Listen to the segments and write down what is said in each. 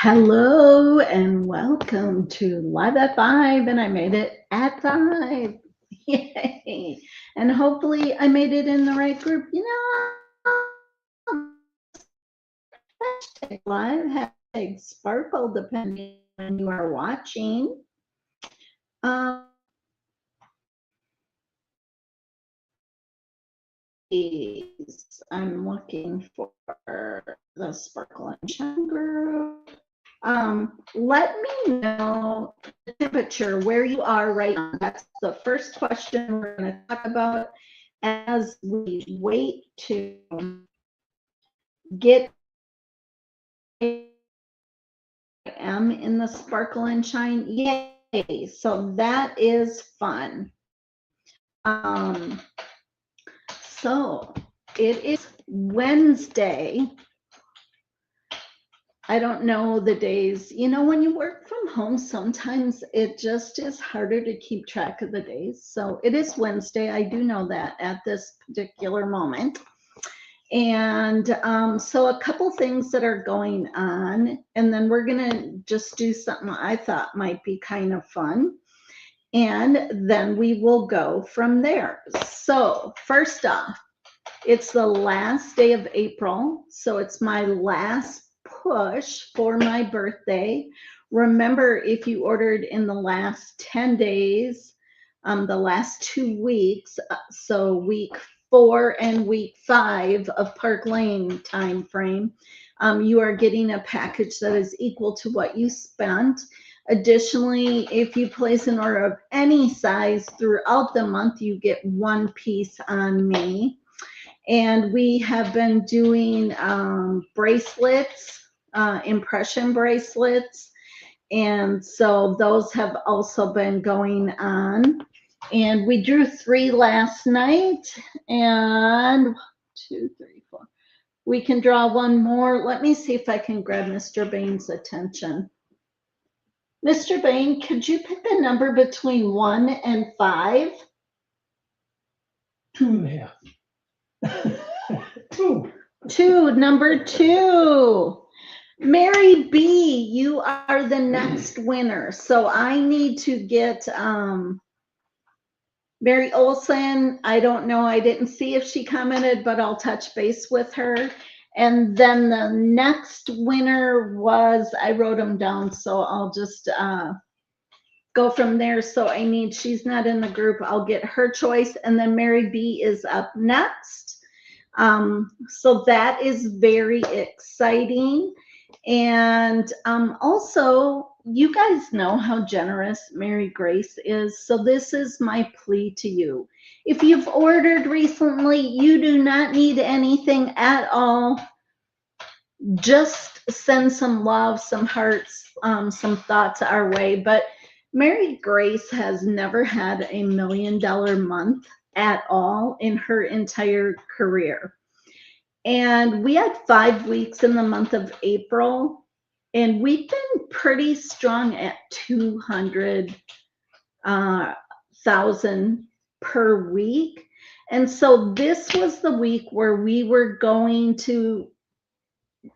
Hello and welcome to Live at 5, and I made it at 5. Yay! And hopefully I made it in the right group. Hashtag live, hashtag sparkle, depending on when you are watching. Um, I'm looking for the Sparkle and Shine group. Let me know the temperature where you are right now. That's the first question we're going to talk about as we wait to get am in the Sparkle and Shine. Yay! So that is fun. Um, so it is Wednesday. I don't know the days. When you work from home, sometimes it just is harder to keep track of the days. So it is Wednesday. I do know that at this particular moment. And so a couple things that are going on, and then we're going to just do something I thought might be kind of fun. And then we will go from there. So first off, it's the last day of April. So it's my last push for my birthday. Remember, if you ordered in the last 10 days, the last 2 weeks, so week 4 and week 5 of Park Lane time frame, you are getting a package that is equal to what you spent. Additionally, if you place an order of any size throughout the month, you get one piece on me. And we have been doing bracelets, impression bracelets. And so those have also been going on. And we drew 3 last night. And 1, 2, 3, 4. We can draw one more. Let me see if I can grab Mr. Bain's attention. Mr. Bain, could you pick a number between 1 and 5? 2.5. 2. 2, number 2. Mary B, you are the next winner. So I need to get Mary Olson. I don't know. I didn't see if she commented, but I'll touch base with her. And then the next winner was, I wrote them down, so I'll just go from there. So she's not in the group. I'll get her choice. And then Mary B is up next. So that is very exciting. And also, you guys know how generous Mary Grace is. So this is my plea to you. If you've ordered recently, you do not need anything at all. Just send some love, some hearts, some thoughts our way. But Mary Grace has never had a $1 million month at all in her entire career. And we had 5 weeks in the month of April, and we've been pretty strong at 200,000 per week. And so this was the week where we were going to,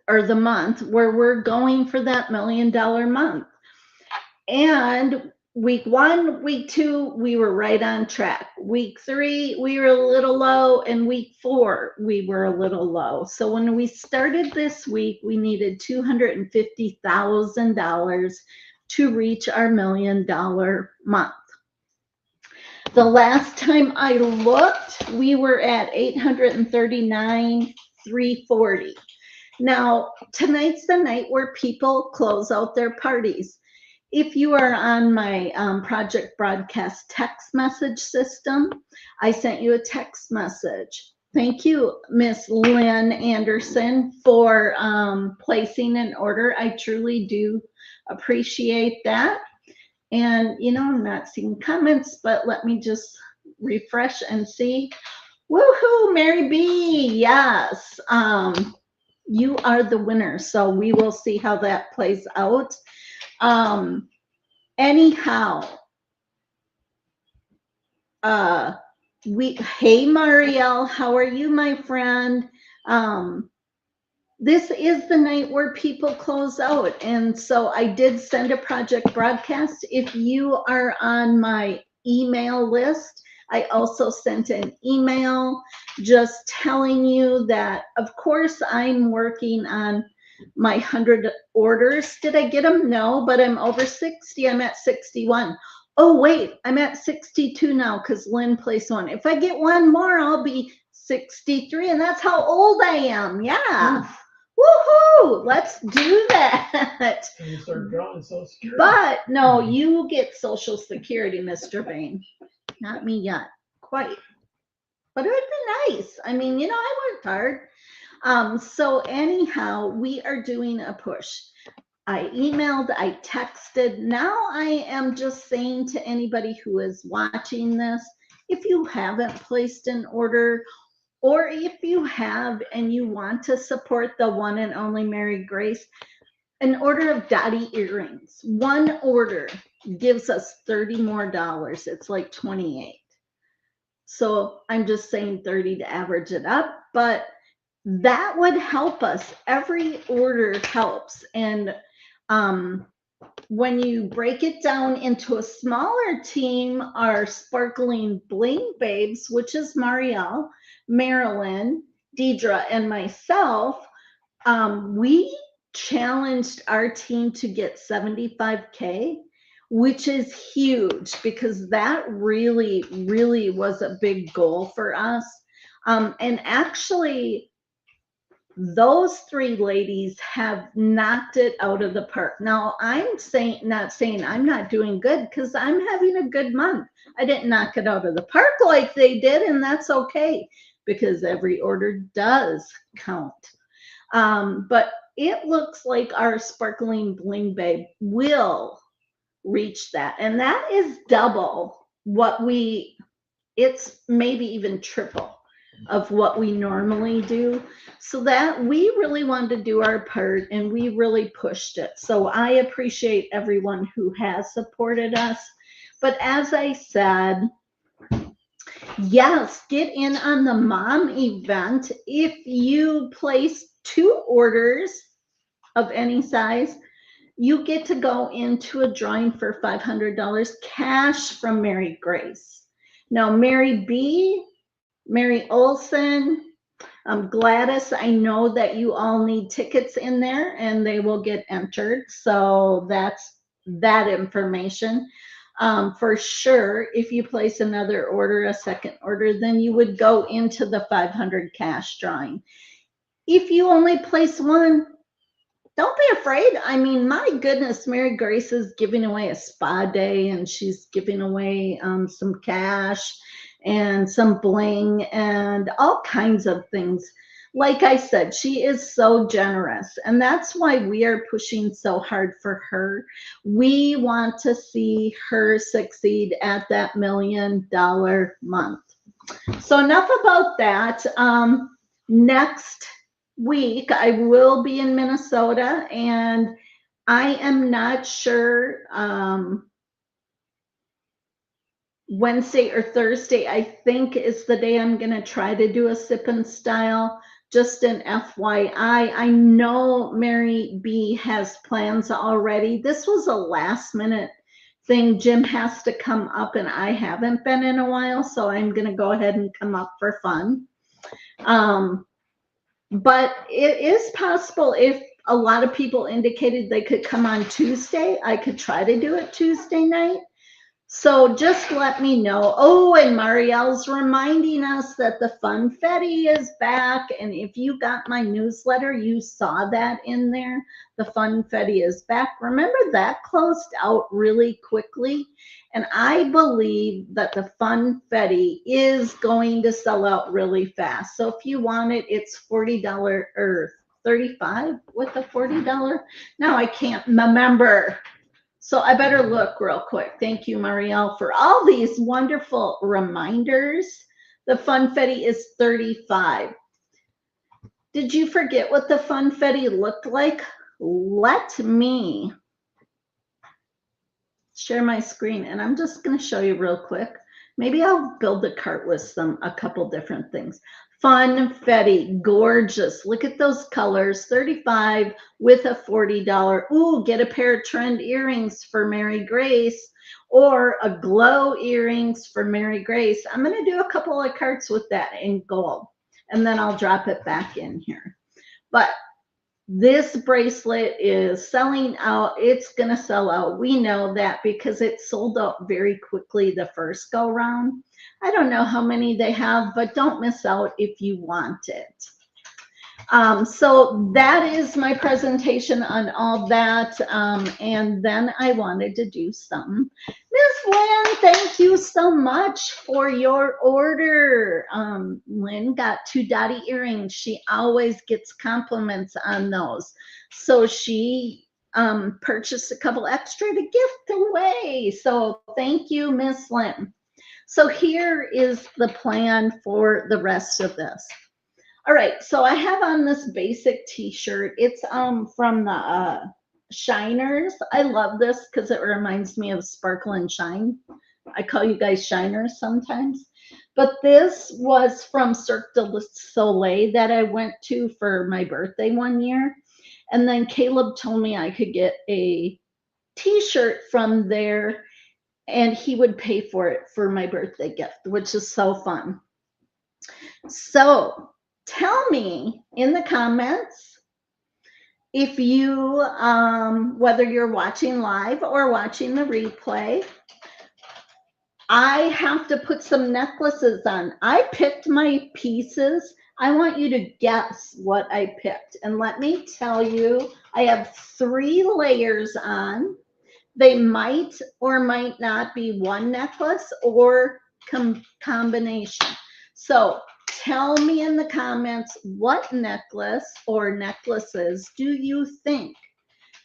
or the month where we're going for that $1 million month. And week 1, week 2, we were right on track. Week 3, we were a little low, and week 4, we were a little low. So when we started this week, we needed $250,000 to reach our $1 million month. The last time I looked, we were at 839,340. Now, tonight's the night where people close out their parties. If you are on my Project Broadcast text message system, I sent you a text message. Thank you, Miss Lynn Anderson, for placing an order. I truly do appreciate that. And, I'm not seeing comments, but let me just refresh and see. Woohoo, Mary B. Yes. You are the winner. So we will see how that plays out. Anyhow, hey Marielle, how are you, my friend? this is the night where people close out. And so I did send a project broadcast. If you are on my email list, I also sent an email just telling you that, of course, I'm working on my 100 orders. Did I get them? No, but I'm over 60. I'm at 61. Oh, wait, I'm at 62 now because Lynn placed one. If I get one more, I'll be 63, and that's how old I am. Yeah. Woohoo! Let's do that. And you start drawing Social Security. But no, you get Social Security, Mr. Bain. Not me yet. Quite. But it would be nice. I mean, I worked hard. So anyhow, we are doing a push. I emailed, I texted. Now I am just saying to anybody who is watching this, if you haven't placed an order, or if you have and you want to support the one and only Mary Grace, an order of Dottie earrings. One order gives us $30 more. It's like 28. So I'm just saying 30 to average it up, but that would help us. Every order helps. And when you break it down into a smaller team, our sparkling bling babes, which is Marielle, Marilyn, Deidre, and myself, we challenged our team to get 75K, which is huge because that really, really was a big goal for us. And actually, those three ladies have knocked it out of the park. Now, I'm not saying I'm not doing good because I'm having a good month. I didn't knock it out of the park like they did, and that's okay because every order does count. But it looks like our sparkling bling babe will reach that. And that is double what it's maybe even triple of what we normally do. So that we really wanted to do our part and we really pushed it. So I appreciate everyone who has supported us. But as I said, yes, get in on the mom event. If you place 2 orders of any size, you get to go into a drawing for $500 cash from Mary Grace. Now, Mary B, Mary Olson, Gladys, I know that you all need tickets in there and they will get entered. So that's that information. For sure, if you place another order, a second order, then you would go into the 500 cash drawing. If you only place one, don't be afraid. I mean, my goodness, Mary Grace is giving away a spa day and she's giving away some cash and some bling and all kinds of things. Like I said, she is so generous, and that's why we are pushing so hard for her. We want to see her succeed at that $1 million month. So enough about that. Next week, I will be in Minnesota, and I am not sure Wednesday or Thursday, I think, is the day I'm going to try to do a sip and style. Just an FYI, I know Mary B has plans already. This was a last minute thing. Jim has to come up, and I haven't been in a while, so I'm going to go ahead and come up for fun. But it is possible if a lot of people indicated they could come on Tuesday, I could try to do it Tuesday night. So just let me know. Oh, and Marielle's reminding us that the Funfetti is back. And if you got my newsletter, you saw that in there. The Funfetti is back. Remember, that closed out really quickly. And I believe that the Funfetti is going to sell out really fast. So if you want it, it's $40 or $35 with the $40. Now I can't remember. So I better look real quick. Thank you, Marielle, for all these wonderful reminders. The Funfetti is $35. Did you forget what the Funfetti looked like? Let me share my screen, and I'm just going to show you real quick. Maybe I'll build a cart with a couple different things. Funfetti, gorgeous. Look at those colors, 35 with a $40. Ooh, get a pair of trend earrings for Mary Grace or a glow earrings for Mary Grace. I'm going to do a couple of carts with that in gold, and then I'll drop it back in here. But this bracelet is selling out. It's going to sell out. We know that because it sold out very quickly the first go round. I don't know how many they have, but don't miss out if you want it. So that is my presentation on all that. And then I wanted to do something. Miss Lynn, thank you so much for your order. Lynn got 2 dotty earrings. She always gets compliments on those. So she purchased a couple extra to gift away. So thank you, Miss Lynn. So here is the plan for the rest of this. All right, so I have on this basic t-shirt. It's from the Shiners. I love this because it reminds me of Sparkle and Shine. I call you guys Shiners sometimes. But this was from Cirque du Soleil that I went to for my birthday one year. And then Caleb told me I could get a t-shirt from there and he would pay for it for my birthday gift, which is so fun. So tell me in the comments if you, whether you're watching live or watching the replay. I have to put some necklaces on. I picked my pieces. I want you to guess what I picked. And let me tell you, I have 3 layers on. They might or might not be one necklace or combination. So tell me in the comments what necklace or necklaces do you think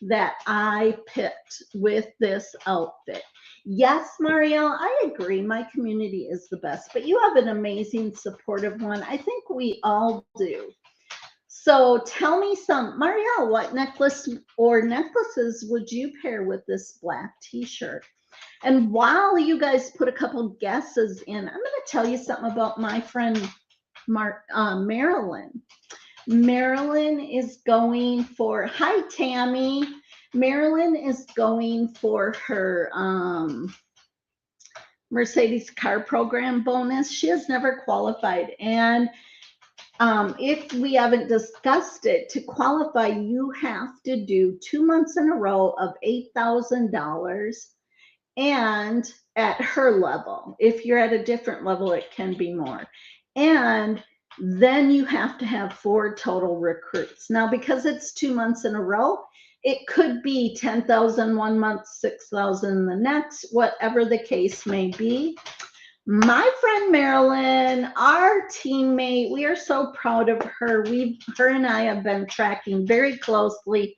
that I picked with this outfit? Yes, Marielle, I agree. My community is the best, but you have an amazing, supportive one. I think we all do. So tell me Marielle, what necklace or necklaces would you pair with this black t-shirt? And while you guys put a couple guesses in, I'm going to tell you something about my friend Marilyn. Marilyn is going for, hi Tammy. Marilyn is going for her Mercedes car program bonus. She has never qualified. And if we haven't discussed it, to qualify, you have to do 2 months in a row of $8,000 and at her level. If you're at a different level, it can be more. And then you have to have 4 total recruits. Now, because it's 2 months in a row, it could be 10,000 one month, 6,000 the next, whatever the case may be. My friend Marilyn, our teammate, we are so proud of her. Her and I have been tracking very closely.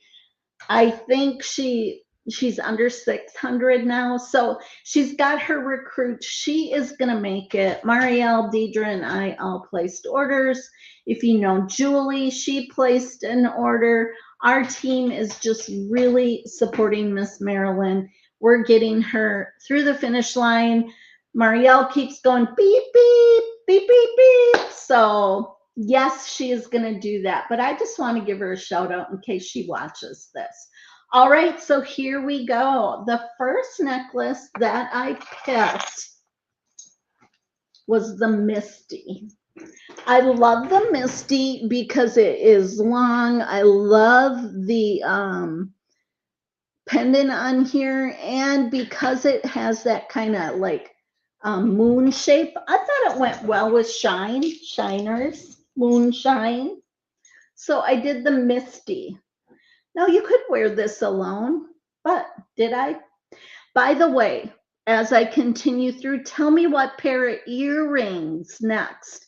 I think she's under 600 now. So she's got her recruit. She is going to make it. Marielle, Deidre, and I all placed orders. If you know Julie, she placed an order. Our team is just really supporting Miss Marilyn. We're getting her through the finish line. Marielle keeps going beep, beep, beep, beep, beep. So yes, she is going to do that. But I just want to give her a shout out in case she watches this. All right, so here we go. The first necklace that I picked was the Misty. I love the Misty because it is long. I love the pendant on here, and because it has that kind of like moon shape. I thought it went well with Shiners, moonshine. So I did the Misty. Now you could wear this alone, but did I? By the way, as I continue through, tell me what pair of earrings next.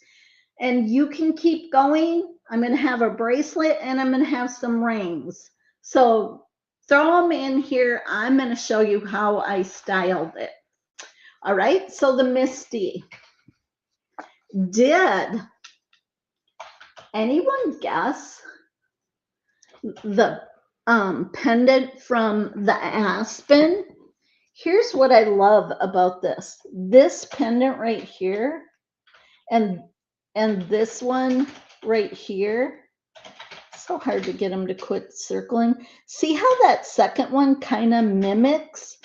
And you can keep going. I'm going to have a bracelet and I'm going to have some rings. So throw them in here. I'm going to show you how I styled it. All right, so the Misty. Did anyone guess the pendant from the Aspen? Here's what I love about this. This pendant right here and this one right here. So hard to get them to quit circling. See how that second one kind of mimics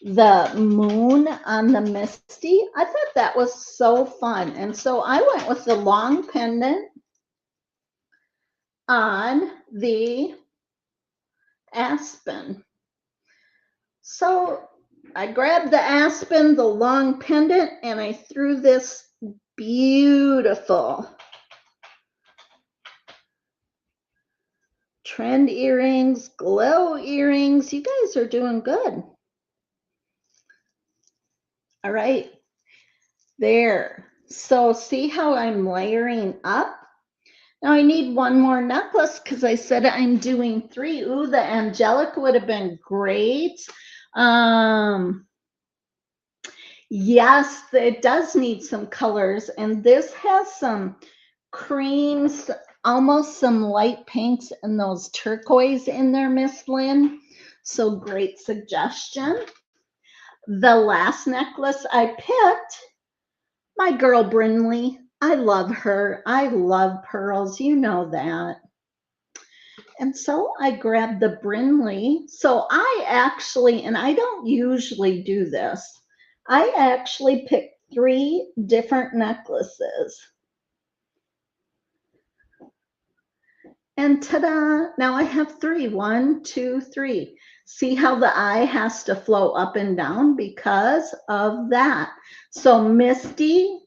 the moon on the Misty? I thought that was so fun. And so I went with the long pendant on the aspen. So I grabbed the aspen, the long pendant, and I threw this beautiful trend earrings, glow earrings. You guys are doing good. All right, there. So see how I'm layering up? Now I need one more necklace because I said I'm doing 3. Ooh, the angelic would have been great. Yes, it does need some colors, and this has some creams, almost some light pinks, and those turquoise in there, Miss Lynn. So great suggestion. The last necklace I picked, my girl Brinley. I love her. I love pearls. You know that. And so I grabbed the Brinley. So I actually, and I don't usually do this, I actually picked 3 different necklaces. And ta-da, now I have 3. 1, 2, 3. See how the eye has to flow up and down because of that. So Misty,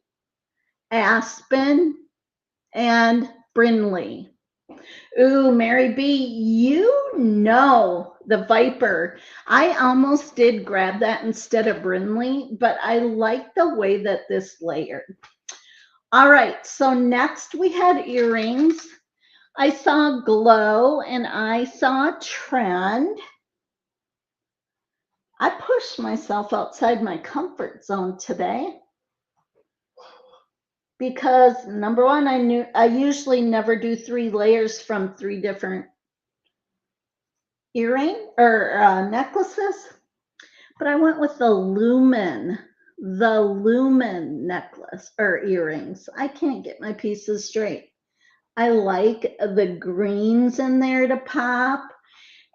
Aspen, and Brinley. Ooh, Mary B, you know the Viper. I almost did grab that instead of Brinley, but I like the way that this layered. All right, so next we had earrings. I saw glow and I saw trend. I pushed myself outside my comfort zone today because number one, I usually never do 3 layers from 3 different earring or necklaces, but I went with the lumen necklace or earrings. I can't get my pieces straight. I like the greens in there to pop,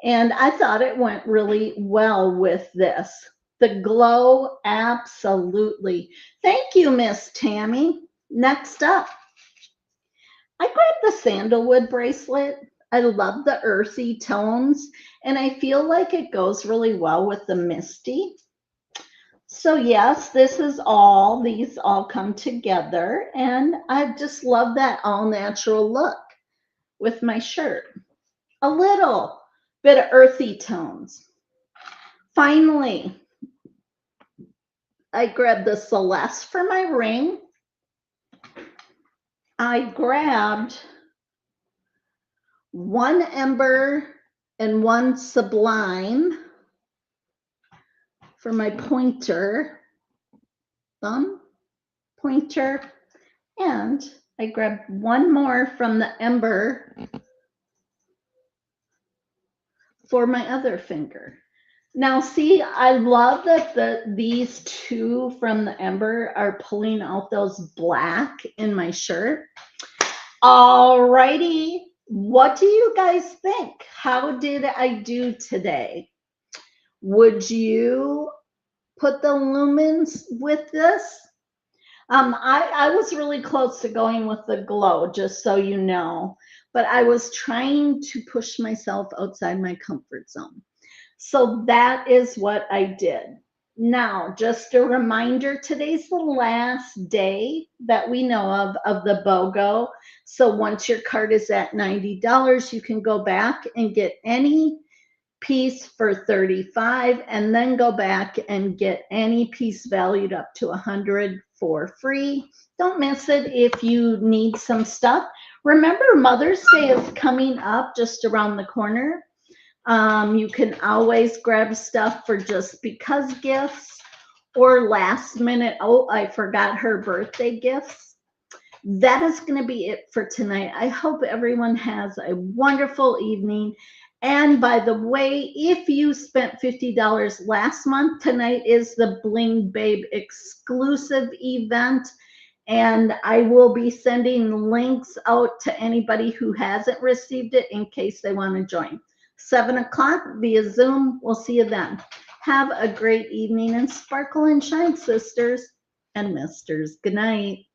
and I thought it went really well with this. The glow, absolutely. Thank you, Miss Tammy. Next up, I grabbed the sandalwood bracelet. I love the earthy tones, and I feel like it goes really well with the Misty. So yes, these all come together, and I just love that all natural look with my shirt. A little bit of earthy tones. Finally, I grabbed the Celeste for my ring. I grabbed 1 ember and 1 sublime for my pointer, thumb, pointer, and I grabbed 1 more from the ember for my other finger. Now, see, I love that these 2 from the ember are pulling out those black in my shirt. All righty. What do you guys think? How did I do today? Would you put the lumens with this? I was really close to going with the glow, just so you know, but I was trying to push myself outside my comfort zone. So that is what I did. Now, just a reminder, today's the last day that we know of the BOGO. So once your card is at $90, you can go back and get any piece for $35 and then go back and get any piece valued up to $100 for free. Don't miss it if you need some stuff. Remember, Mother's Day is coming up just around the corner. You can always grab stuff for just because gifts or last minute, oh, I forgot her birthday gifts. That is going to be it for tonight. I hope everyone has a wonderful evening, And by the way, if you spent $50 last month, tonight is the Bling Babe exclusive event. And I will be sending links out to anybody who hasn't received it in case they want to join. 7 o'clock via Zoom. We'll see you then. Have a great evening and sparkle and shine, sisters and misters. Good night.